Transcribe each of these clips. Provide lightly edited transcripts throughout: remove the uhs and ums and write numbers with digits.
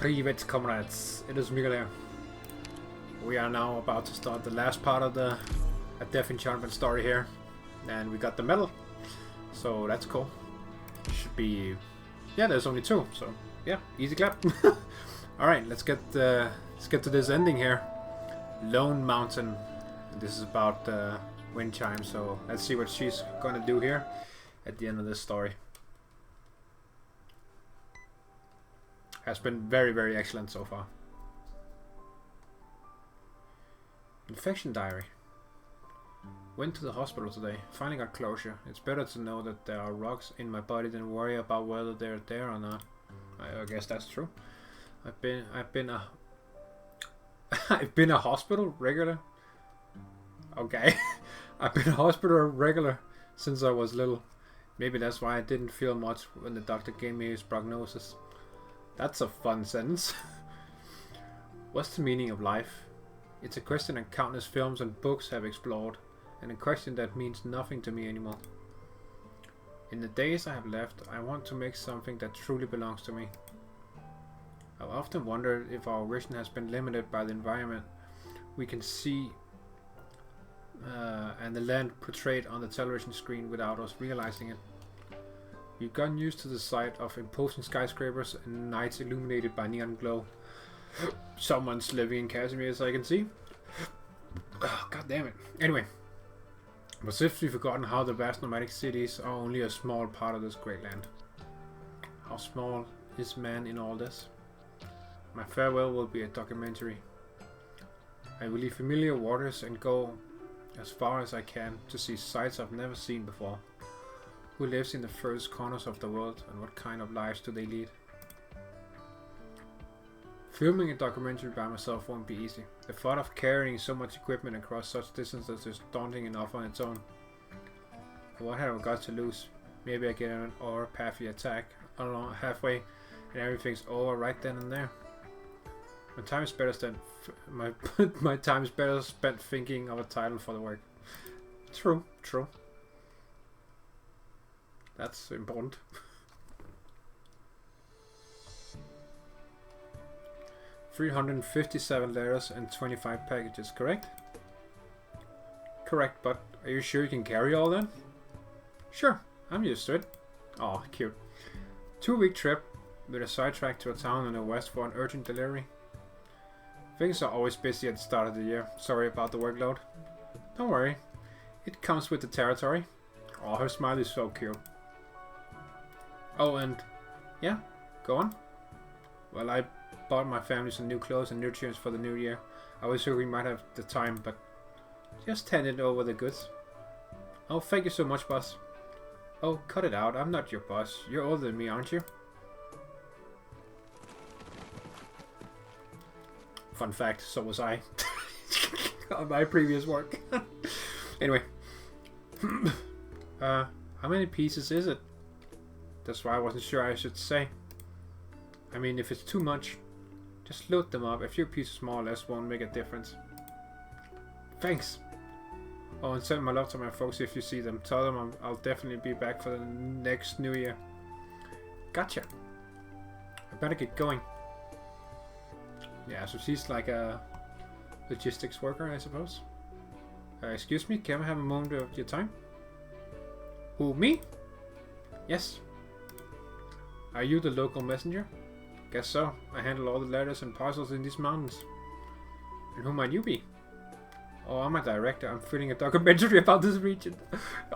Privet comrades, it is Mikhail here. We are now about to start the last part of the Death in Chunfen story here. And we got the medal, so that's cool. Should be... yeah, there's only 2, so yeah, easy clap. Alright, let's get to this ending here. Lone Mountain. This is about Wind Chimes, so let's see what she's gonna do here at the end of this story. Has been very, very excellent so far. Infection diary. Went to the hospital today. Finally got closure. It's better to know that there are rocks in my body than worry about whether they're there or not. I guess that's true. I've been a hospital regular. Okay. I've been a hospital regular since I was little. Maybe that's why I didn't feel much when the doctor gave me his prognosis. That's a fun sentence. What's the meaning of life? It's a question that countless films and books have explored, and a question that means nothing to me anymore. In the days I have left, I want to make something that truly belongs to me. I've often wondered if our vision has been limited by the environment we can see and the land portrayed on the television screen without us realizing it. We've gotten used to the sight of imposing skyscrapers and nights illuminated by neon glow. Someone's living in Casimir, as I can see. Oh, God damn it. Anyway, but if we've forgotten how the vast nomadic cities are only a small part of this great land. How small is man in all this? My farewell will be a documentary. I will leave familiar waters and go as far as I can to see sights I've never seen before. Who lives in the furthest corners of the world, and what kind of lives do they lead? Filming a documentary by myself won't be easy. The thought of carrying so much equipment across such distances is daunting enough on its own. What have I got to lose? Maybe I get an pathy attack along halfway and everything's over right then and there. My time is better spent my time is better spent thinking of a title for the work. True. That's important. $357 letters and 25 packages, correct? Correct, but are you sure you can carry all that? Sure, I'm used to it. Oh, cute. 2-week trip with a sidetrack to a town in the west for an urgent delivery. Things are always busy at the start of the year. Sorry about the workload. Don't worry, it comes with the territory. Oh, her smile is so cute. Oh, and yeah, go on. Well, I bought my family some new clothes and nutrients for the new year. I was sure we might have the time, but just handed over the goods. Oh, thank you so much, boss. Oh, cut it out. I'm not your boss. You're older than me, aren't you? Fun fact, so was I. On my previous work. Anyway. How many pieces is it? That's why I wasn't sure I should say. I mean, if it's too much, just load them up. A few pieces more or less won't make a difference. Thanks. Oh, and send my love to my folks if you see them. Tell them I'll definitely be back for the next New Year. Gotcha. I better get going. Yeah, so she's like a logistics worker, I suppose. Excuse me, can I have a moment of your time? Who, me? Yes. Are you the local messenger? Guess so. I handle all the letters and parcels in these mountains. And who might you be? Oh, I'm a director. I'm filming a documentary about this region.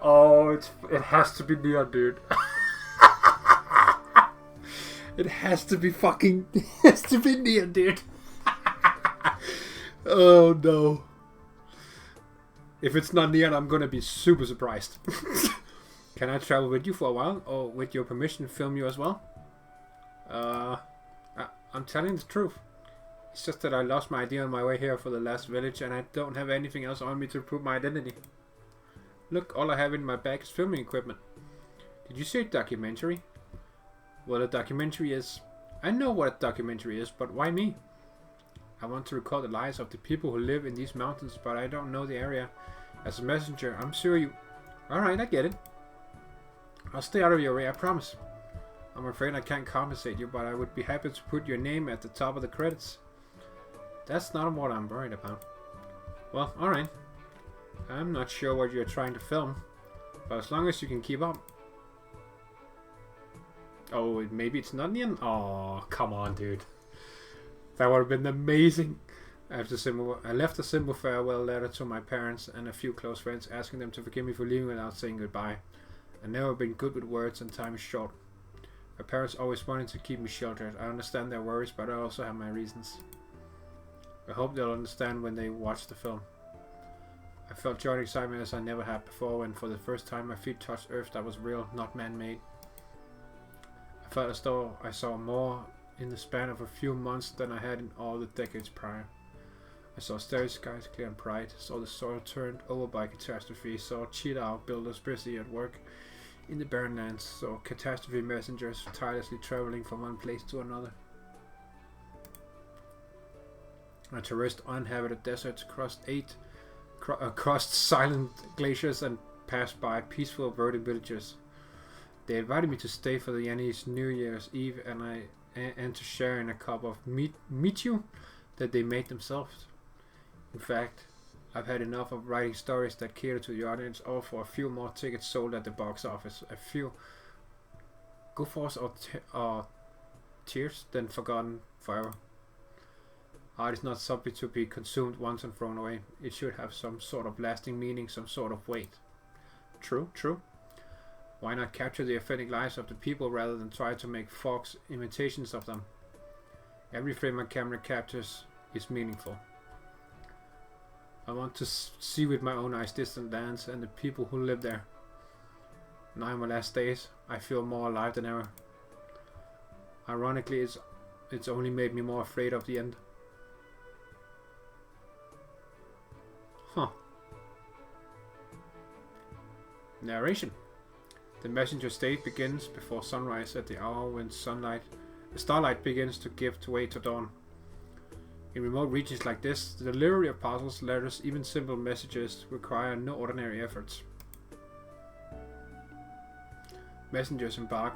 Oh, it has to be Neon, dude. It has to be fucking... It has to be Neon, dude. Oh, no. If it's not Neon, I'm gonna be super surprised. Can I travel with you for a while? Or with your permission, film you as well? I'm telling the truth. It's just that I lost my ID on my way here for the last village and I don't have anything else on me to prove my identity. Look, all I have in my bag is filming equipment. Did you see a documentary? Well, a documentary is... I know what a documentary is, but why me? I want to record the lives of the people who live in these mountains, but I don't know the area. As a messenger, I'm sure you... Alright, I get it. I'll stay out of your way, I promise. I'm afraid I can't compensate you, but I would be happy to put your name at the top of the credits. That's not what I'm worried about. Well, alright. I'm not sure what you're trying to film, but as long as you can keep up. Oh, maybe it's not the end? Oh, come on, dude. That would have been amazing. I left a simple farewell letter to my parents and a few close friends, asking them to forgive me for leaving without saying goodbye. I've never been good with words, and time is short. My parents always wanted to keep me sheltered. I understand their worries, but I also have my reasons. I hope they'll understand when they watch the film. I felt joy and excitement as I never had before, when for the first time my feet touched earth that was real, not man-made. I felt as though I saw more in the span of a few months than I had in all the decades prior. I saw starry skies clear and bright, saw the soil turned over by catastrophe, saw cheetah outbuilders busy at work in the barren lands, saw catastrophe messengers tirelessly traveling from one place to another. I traversed uninhabited deserts, crossed silent glaciers, and passed by peaceful verdant villages. They invited me to stay for the Yanni's New Year's Eve and to share in a cup of michu that they made themselves. In fact, I've had enough of writing stories that cater to the audience, or for a few more tickets sold at the box office. A few good force or tears, then forgotten forever. Art is not something to be consumed once and thrown away. It should have some sort of lasting meaning, some sort of weight. True, true. Why not capture the authentic lives of the people rather than try to make false imitations of them? Every frame my camera captures is meaningful. I want to see with my own eyes distant lands and the people who live there. Now in my last days, I feel more alive than ever. Ironically, it's only made me more afraid of the end. Huh. Narration. The messenger state begins before sunrise at the hour when starlight begins to give way to dawn. In remote regions like this, the delivery of parcels, letters, even simple messages require no ordinary efforts. Messengers embark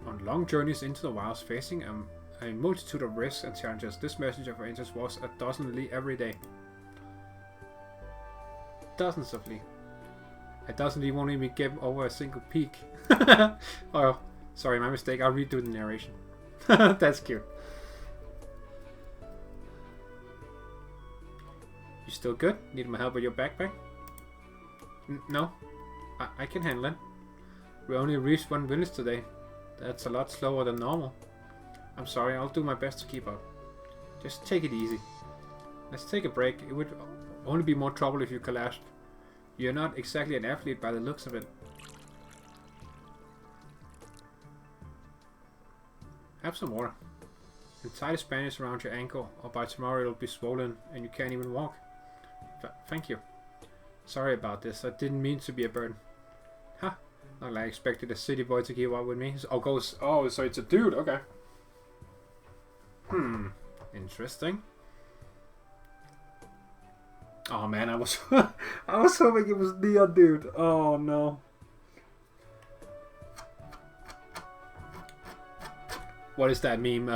on long journeys into the wilds, facing a multitude of risks and challenges. This messenger, for instance, was a dozen li every day. Dozens of li. A dozen li won't even give over a single peak. Oh, sorry, my mistake. I'll redo the narration. That's cute. You still good? Need my help with your backpack? No, I can handle it. We only reached one village today. That's a lot slower than normal. I'm sorry, I'll do my best to keep up. Just take it easy. Let's take a break. It would only be more trouble if you collapsed. You're not exactly an athlete by the looks of it. Have some water. And tie the Spanish around your ankle, or by tomorrow it'll be swollen and you can't even walk. Thank you. Sorry about this. I didn't mean to be a burden. Huh. Not like I expected a city boy to keep up with me. Oh, so it's a dude. Okay. Interesting. Oh man, I was I was hoping it was Neon Dude. Oh no. What is that meme?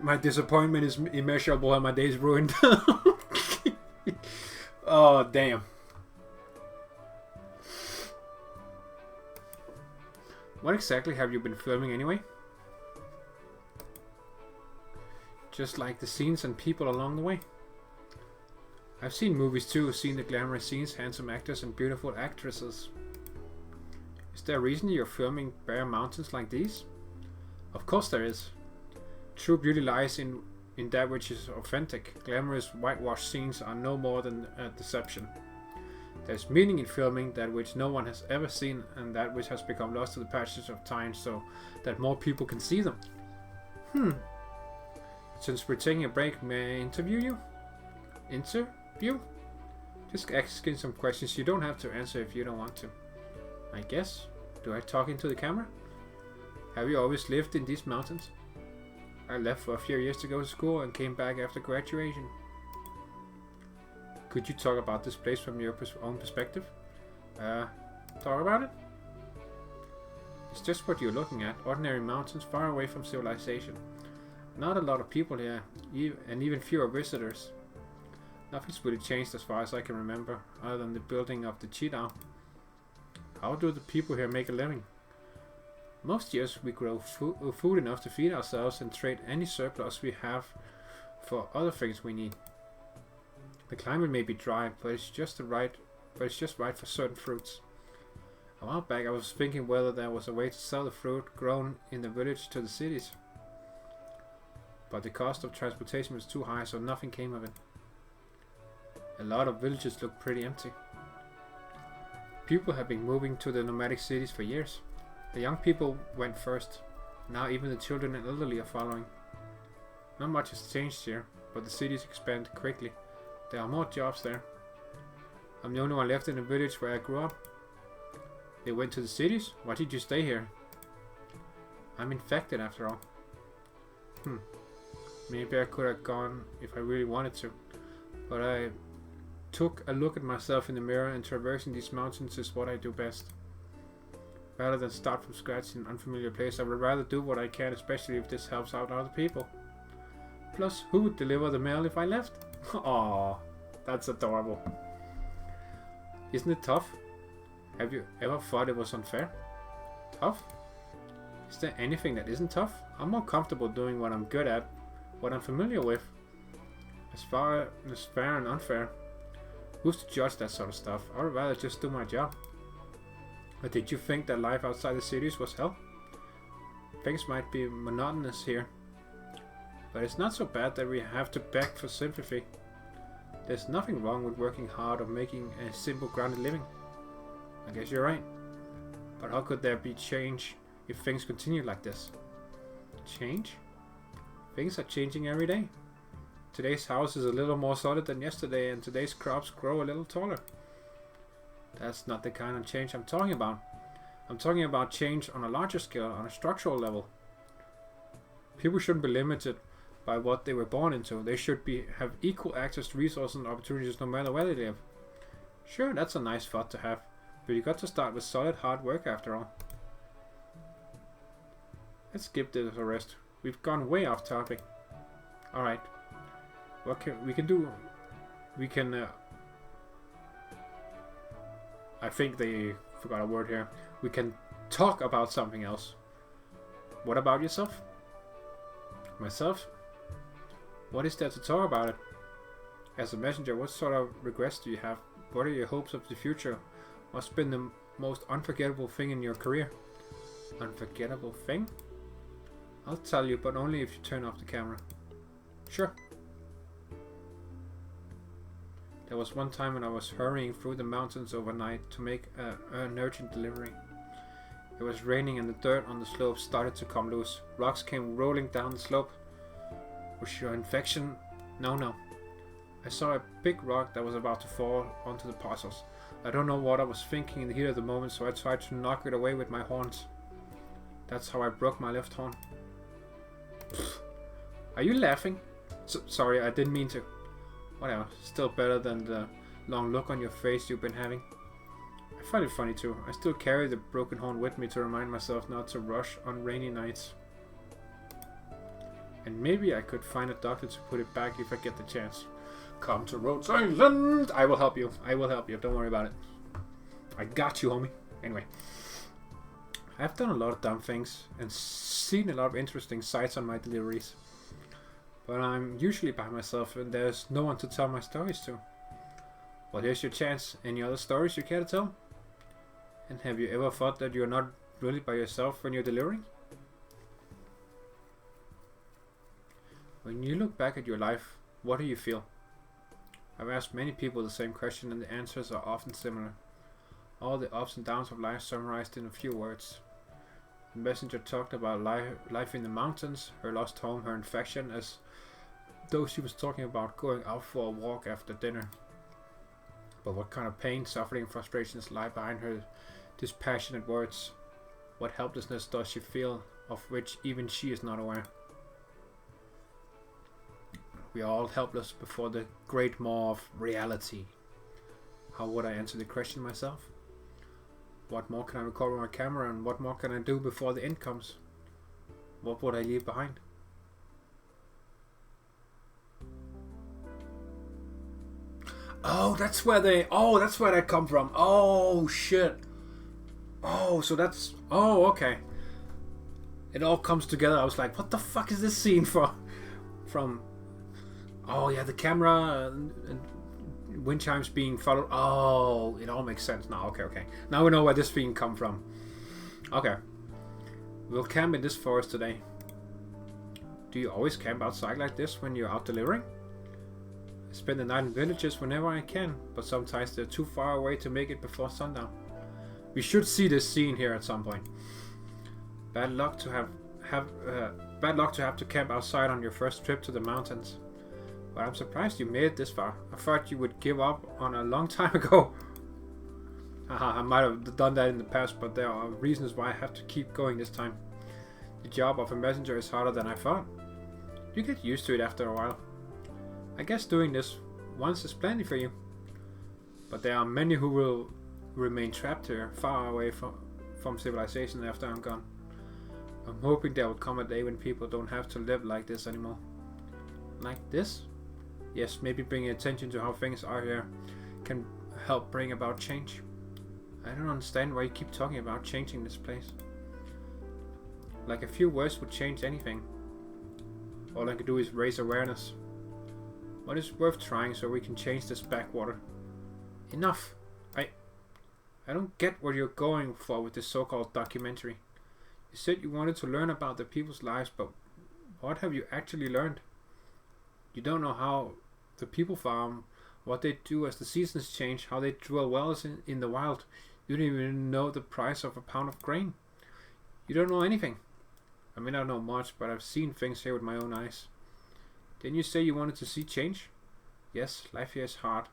My disappointment is immeasurable and my day's ruined. Oh damn. What exactly have you been filming anyway? Just like the scenes and people along the way. I've seen movies too, seen the glamorous scenes, handsome actors and beautiful actresses. Is there a reason you're filming bare mountains like these? Of course there is. True beauty lies in that which is authentic. Glamorous whitewashed scenes are no more than a deception. There's meaning in filming that which no one has ever seen and that which has become lost to the passage of time so that more people can see them. Since we're taking a break, may I interview you? Interview? Just asking some questions you don't have to answer if you don't want to. I guess. Do I talk into the camera? Have you always lived in these mountains? I left for a few years to go to school and came back after graduation. Could you talk about this place from your own perspective? Talk about it? It's just what you're looking at, ordinary mountains far away from civilization. Not a lot of people here, and even fewer visitors. Nothing's really changed as far as I can remember, other than the building of the cheetah. How do the people here make a living? Most years we grow food enough to feed ourselves and trade any surplus we have for other things we need. The climate may be dry, but it's just right for certain fruits. A while back I was thinking whether there was a way to sell the fruit grown in the village to the cities. But the cost of transportation was too high, so nothing came of it. A lot of villages look pretty empty. People have been moving to the nomadic cities for years. The young people went first. Now even the children and elderly are following. Not much has changed here, but the cities expand quickly. There are more jobs there. I'm the only one left in the village where I grew up. They went to the cities? Why did you stay here? I'm infected after all. Maybe I could have gone if I really wanted to. But I took a look at myself in the mirror, and traversing these mountains is what I do best. Rather than start from scratch in an unfamiliar place, I would rather do what I can, especially if this helps out other people. Plus, who would deliver the mail if I left? Aww, that's adorable. Isn't it tough? Have you ever thought it was unfair? Tough? Is there anything that isn't tough? I'm more comfortable doing what I'm good at, what I'm familiar with. As far as fair and unfair, who's to judge that sort of stuff? I would rather just do my job. But did you think that life outside the cities was hell? Things might be monotonous here, but it's not so bad that we have to beg for sympathy. There's nothing wrong with working hard or making a simple grounded living. I guess you're right. But how could there be change if things continue like this? Change? Things are changing every day. Today's house is a little more solid than yesterday, and today's crops grow a little taller. That's not the kind of change I'm talking about. I'm talking about change on a larger scale, on a structural level. People shouldn't be limited by what they were born into. They should have equal access to resources and opportunities no matter where they live. Sure, that's a nice thought to have, but you got to start with solid hard work after all. Let's skip this a rest. We've gone way off topic. Alright. What we can do? We can... I think they forgot a word here. We can talk about something else. What about yourself? Myself? What is there to talk about it? As a messenger, what sort of regrets do you have? What are your hopes of the future? What's been the most unforgettable thing in your career? Unforgettable thing? I'll tell you, but only if you turn off the camera. Sure. There was one time when I was hurrying through the mountains overnight to make an urgent delivery. It was raining and the dirt on the slope started to come loose. Rocks came rolling down the slope. Was your infection? No. I saw a big rock that was about to fall onto the parcels. I don't know what I was thinking in the heat of the moment, so I tried to knock it away with my horns. That's how I broke my left horn. Pfft. Are you laughing? Sorry, I didn't mean to. Whatever, still better than the long look on your face you've been having. I find it funny too. I still carry the broken horn with me to remind myself not to rush on rainy nights. And maybe I could find a doctor to put it back if I get the chance. Come to Rhodes Island! I will help you. Don't worry about it. I got you, homie. Anyway. I've done a lot of dumb things and seen a lot of interesting sights on my deliveries. But I'm usually by myself and there's no one to tell my stories to. Well, here's your chance. Any other stories you care to tell? And have you ever thought that you're not really by yourself when you're delivering? When you look back at your life, what do you feel? I've asked many people the same question and the answers are often similar. All the ups and downs of life summarized in a few words. The messenger talked about life in the mountains, her lost home, her infection, as though she was talking about going out for a walk after dinner. But what kind of pain, suffering, and frustrations lie behind her dispassionate words? What helplessness does she feel, of which even she is not aware? We are all helpless before the great maw of reality. How would I answer the question myself? What more can I record with my camera, and what more can I do before the end comes? What would I leave behind? Oh, that's where they... Oh, that's where they come from. Oh, shit. Oh, so that's... Oh, okay. It all comes together. I was like, what the fuck is this scene from... Oh, yeah, the camera and wind chimes being followed. Oh, it all makes sense now. Okay, okay. Now we know where this theme come from. Okay. We'll camp in this forest today. Do you always camp outside like this when you're out delivering? I spend the night in villages whenever I can, but sometimes they're too far away to make it before sundown. We should see this scene here at some point. Bad luck to have to camp outside on your first trip to the mountains. But I'm surprised you made it this far. I thought you would give up on a long time ago. Haha, I might have done that in the past, but there are reasons why I have to keep going this time. The job of a messenger is harder than I thought. You get used to it after a while. I guess doing this once is plenty for you. But there are many who will remain trapped here, far away from civilization after I'm gone. I'm hoping there will come a day when people don't have to live like this anymore. Like this? Yes, maybe bringing attention to how things are here can help bring about change. I don't understand why you keep talking about changing this place. Like a few words would change anything. All I can do is raise awareness. But it's worth trying so we can change this backwater. Enough! I don't get what you're going for with this so-called documentary. You said you wanted to learn about the people's lives, but what have you actually learned? You don't know how the people farm, what they do as the seasons change, how they drill wells in the wild. You don't even know the price of a pound of grain. You don't know anything. I may not know much, but I've seen things here with my own eyes. Didn't you say you wanted to see change? Yes, life here is hard.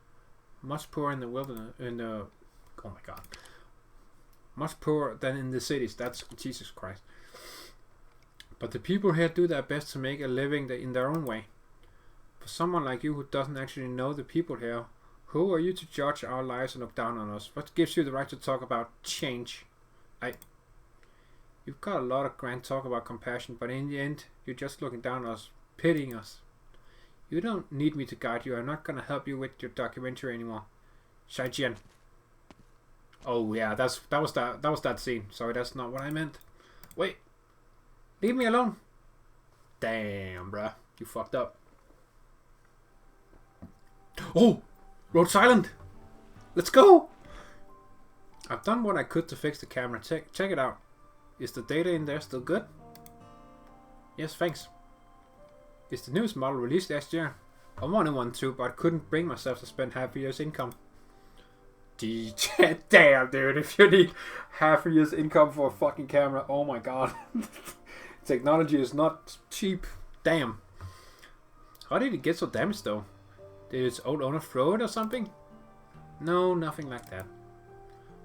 Much poorer in the wilderness, oh my god. Much poorer than in the cities, that's Jesus Christ. But the people here do their best to make a living in their own way. For someone like you who doesn't actually know the people here, who are you to judge our lives and look down on us? What gives you the right to talk about change? You've got a lot of grand talk about compassion, but in the end, you're just looking down on us, pitying us. You don't need me to guide you. I'm not gonna help you with your documentary anymore. Shaijian. Oh yeah, that was that scene. Sorry, that's not what I meant. Wait, leave me alone. Damn, bruh, you fucked up. Oh, Road Silent. Let's go. I've done what I could to fix the camera. Check it out. Is the data in there still good? Yes, thanks. Is the newest model released last year? I wanted one too, but I couldn't bring myself to spend half a year's income. Damn, dude, if you need half a year's income for a fucking camera, oh my god. Technology is not cheap. Damn. How did it get so damaged though? Did its old owner throw it or something? No, nothing like that.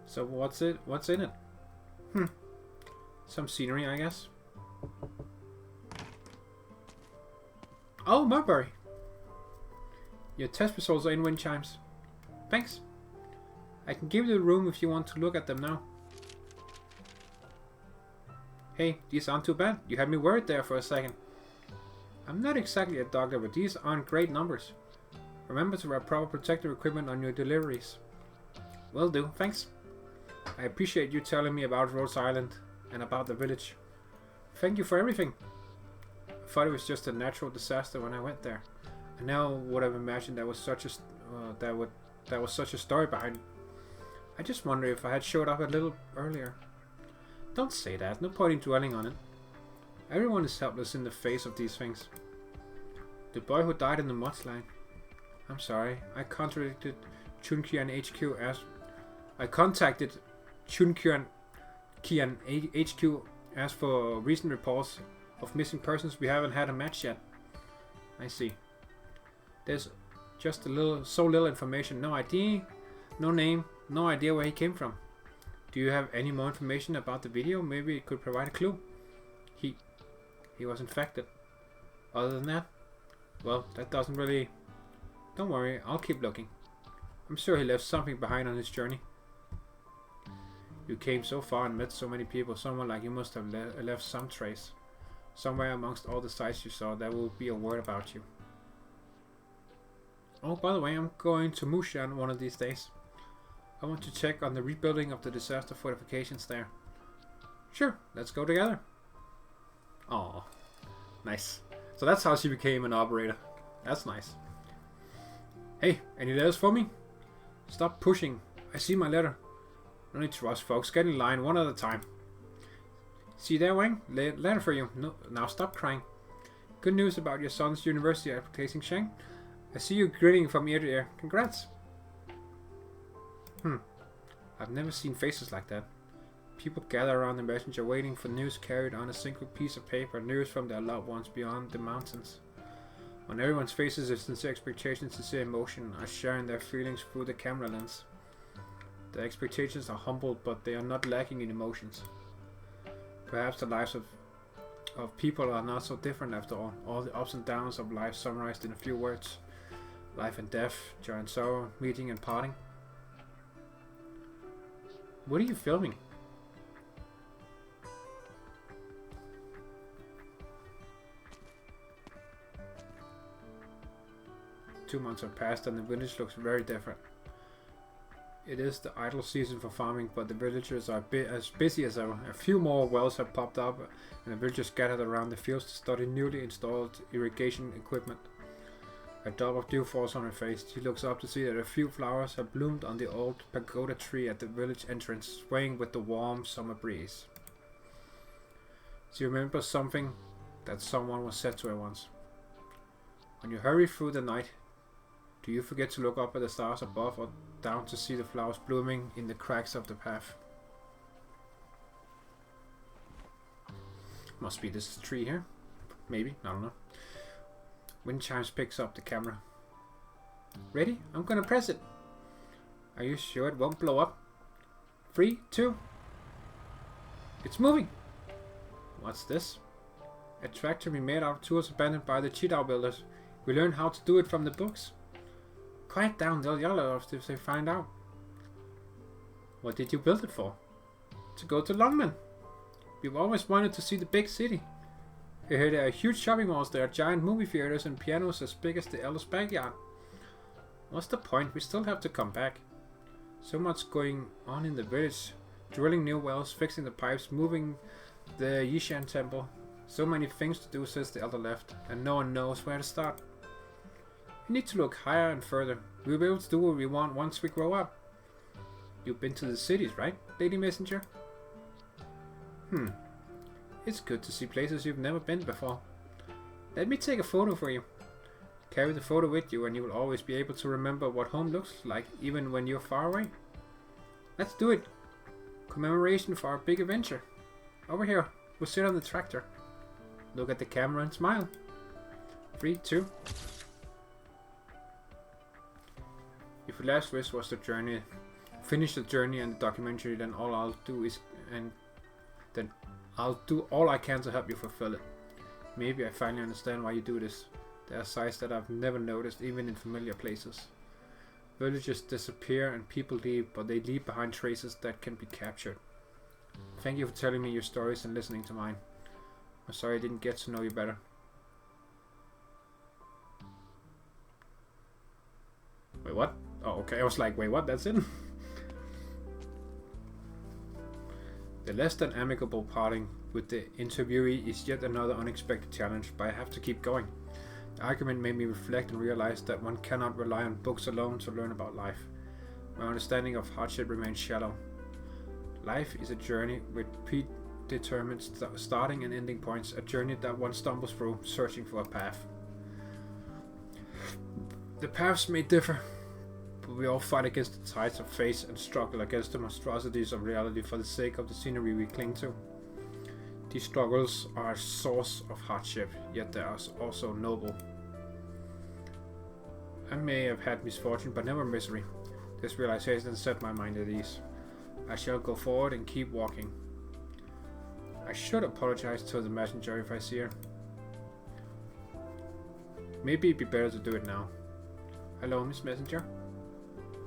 So what's in it? Some scenery, I guess. Oh, Mulberry. Your test results are in Wind Chimes. Thanks. I can give you the room if you want to look at them now. Hey, these aren't too bad. You had me worried there for a second. I'm not exactly a doctor, but these aren't great numbers. Remember to wear proper protective equipment on your deliveries. Will do, thanks. I appreciate you telling me about Rose Island and about the village. Thank you for everything. I thought it was just a natural disaster when I went there. I now would have imagined there was such a story behind it. I just wonder if I had showed up a little earlier. Don't say that, no point in dwelling on it. Everyone is helpless in the face of these things. The boy who died in the mudslide. I'm sorry, I contacted Chunfen HQ asked for recent reports of missing persons. We haven't had a match yet. I see. There's just so little information. No ID, no name, no idea where he came from. Do you have any more information about the video? Maybe it could provide a clue. He was infected. Other than that, well, that doesn't really... Don't worry, I'll keep looking. I'm sure he left something behind on his journey. You came so far and met so many people. Someone like you must have left some trace. Somewhere amongst all the sights you saw, there will be a word about you. Oh, by the way, I'm going to Mushan one of these days. I want to check on the rebuilding of the disaster fortifications there. Sure, let's go together. Aw, nice. So that's how she became an operator. That's nice. Hey, any letters for me? Stop pushing. I see my letter. No need to rush, folks. Get in line one at a time. See there, Wang? Letter for you. No, now stop crying. Good news about your son's university application, Shang. I see you grinning from ear to ear. Congrats. I've never seen faces like that. People gather around the messenger waiting for news carried on a single piece of paper, news from their loved ones beyond the mountains. On everyone's faces is sincere expectation, sincere emotion, are sharing their feelings through the camera lens. The expectations are humble, but they are not lacking in emotions. Perhaps the lives of people are not so different after all the ups and downs of life summarized in a few words. Life and death, joy and sorrow, meeting and parting. What are you filming? Two months have passed and the village looks very different. It is the idle season for farming, but the villagers are as busy as ever. A few more wells have popped up and the villagers gathered around the fields to study newly installed irrigation equipment. A drop of dew falls on her face. She looks up to see that a few flowers have bloomed on the old pagoda tree at the village entrance, swaying with the warm summer breeze. She remembers something that someone was said to her once. When you hurry through the night, do you forget to look up at the stars above or down to see the flowers blooming in the cracks of the path? Must be this tree here. Maybe, I don't know. Wind Chimes picks up the camera. Ready? I'm gonna press it. Are you sure it won't blow up? 3, 2. It's moving. What's this? A tractor we made out of tools abandoned by the Chidao builders. We learned how to do it from the books. Quiet down, they'll yell at us if they find out. What did you build it for? To go to Longman. We've always wanted to see the big city. I heard there are huge shopping malls there, giant movie theaters and pianos as big as the Elder's backyard. What's the point? We still have to come back. So much going on in the village. Drilling new wells, fixing the pipes, moving the Yishan temple. So many things to do since the Elder left, and no one knows where to start. We need to look higher and further. We'll be able to do what we want once we grow up. You've been to the cities, right, Lady Messenger? It's good to see places you've never been before. Let me take a photo for you. Carry the photo with you and you will always be able to remember what home looks like even when you're far away. Let's do it. Commemoration for our big adventure. Over here, we'll sit on the tractor. Look at the camera and smile. 3, 2. If your last wish was the journey, finish the journey and the documentary, then all I'll do is I'll do all I can to help you fulfill it. Maybe I finally understand why you do this. There are sights that I've never noticed, even in familiar places. Villages disappear and people leave, but they leave behind traces that can be captured. Thank you for telling me your stories and listening to mine. I'm sorry I didn't get to know you better. Wait, what? Oh, okay. I was like, wait, what? That's it? The less than amicable parting with the interviewee is yet another unexpected challenge, but I have to keep going. The argument made me reflect and realize that one cannot rely on books alone to learn about life. My understanding of hardship remains shallow. Life is a journey with predetermined starting and ending points, a journey that one stumbles through, searching for a path. The paths may differ, but we all fight against the tides of fate and struggle against the monstrosities of reality for the sake of the scenery we cling to. These struggles are a source of hardship, yet they are also noble. I may have had misfortune, but never misery. This realization set my mind at ease. I shall go forward and keep walking. I should apologize to the messenger if I see her. Maybe it'd be better to do it now. Hello, Miss Messenger.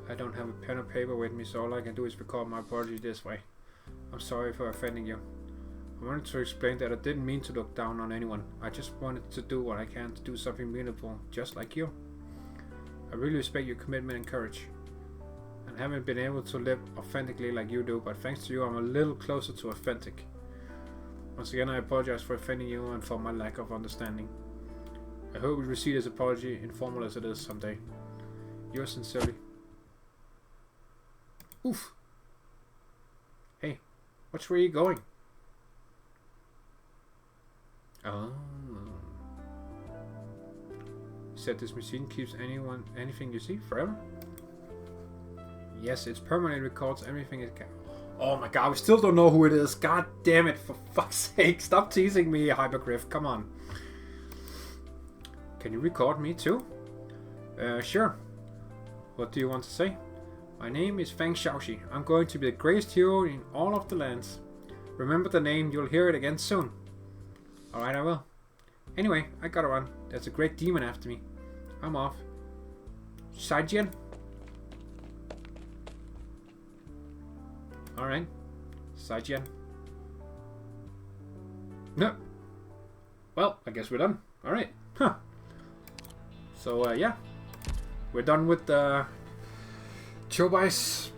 I don't have a pen or paper with me, so all I can do is record my apology this way. I'm sorry for offending you. I wanted to explain that I didn't mean to look down on anyone. I just wanted to do what I can to do something meaningful, just like you. I really respect your commitment and courage. And haven't been able to live authentically like you do, but thanks to you I'm a little closer to authentic. Once again, I apologize for offending you and for my lack of understanding. I hope you receive this apology, informal as it is, someday. Yours sincerely. Oof! Hey, which way are you going? Oh. Said this machine keeps anything you see forever? Yes, it's permanent, records everything it can. Oh my god, we still don't know who it is. God damn it, for fuck's sake. Stop teasing me, Hypergryph. Come on. Can you record me too? Sure. What do you want to say? My name is Fang Xiaoxi. I'm going to be the greatest hero in all of the lands. Remember the name, you'll hear it again soon. Alright, I will. Anyway, I gotta run. There's a great demon after me. I'm off. Saijian? Alright. Saijian. No. Well, I guess we're done. Alright. Huh. So, yeah. We're done with the Chobai's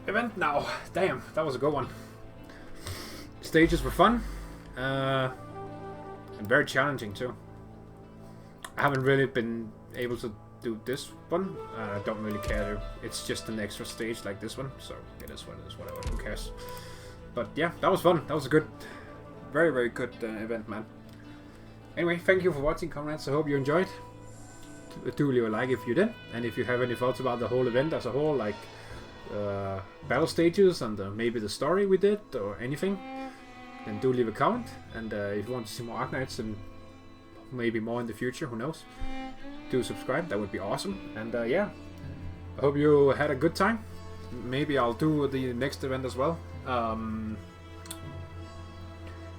event now. Damn, that was a good one. Stages were fun. And very challenging too. I haven't really been able to do this one. I don't really care. It's just an extra stage like this one. So it is what it is, whatever. Who cares? But yeah, that was fun. That was a good, very, very good event, man. Anyway, thank you for watching, comrades. I hope you enjoyed. Do leave a like if you did. And if you have any thoughts about the whole event as a whole, like battle stages and maybe the story we did or anything, then do leave a comment. And if you want to see more Arknights and maybe more in the future, who knows, do subscribe. That would be awesome. And yeah, I hope you had a good time. Maybe I'll do the next event as well.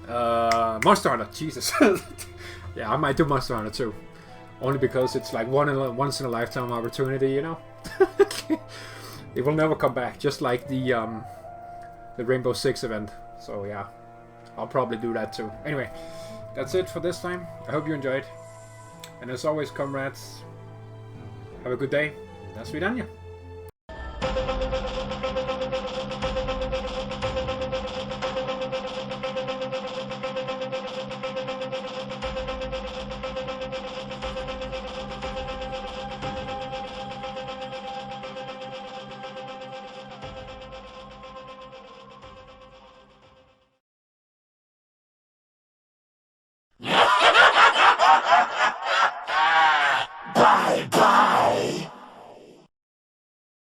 Monster Hunter, Jesus. Yeah, I might do Monster Hunter too. Only because it's like once in a lifetime opportunity, you know. It will never come back, just like the Rainbow Six event. So yeah, I'll probably do that too. Anyway, that's it for this time. I hope you enjoyed. And as always, comrades, have a good day. До свидания. Bye bye.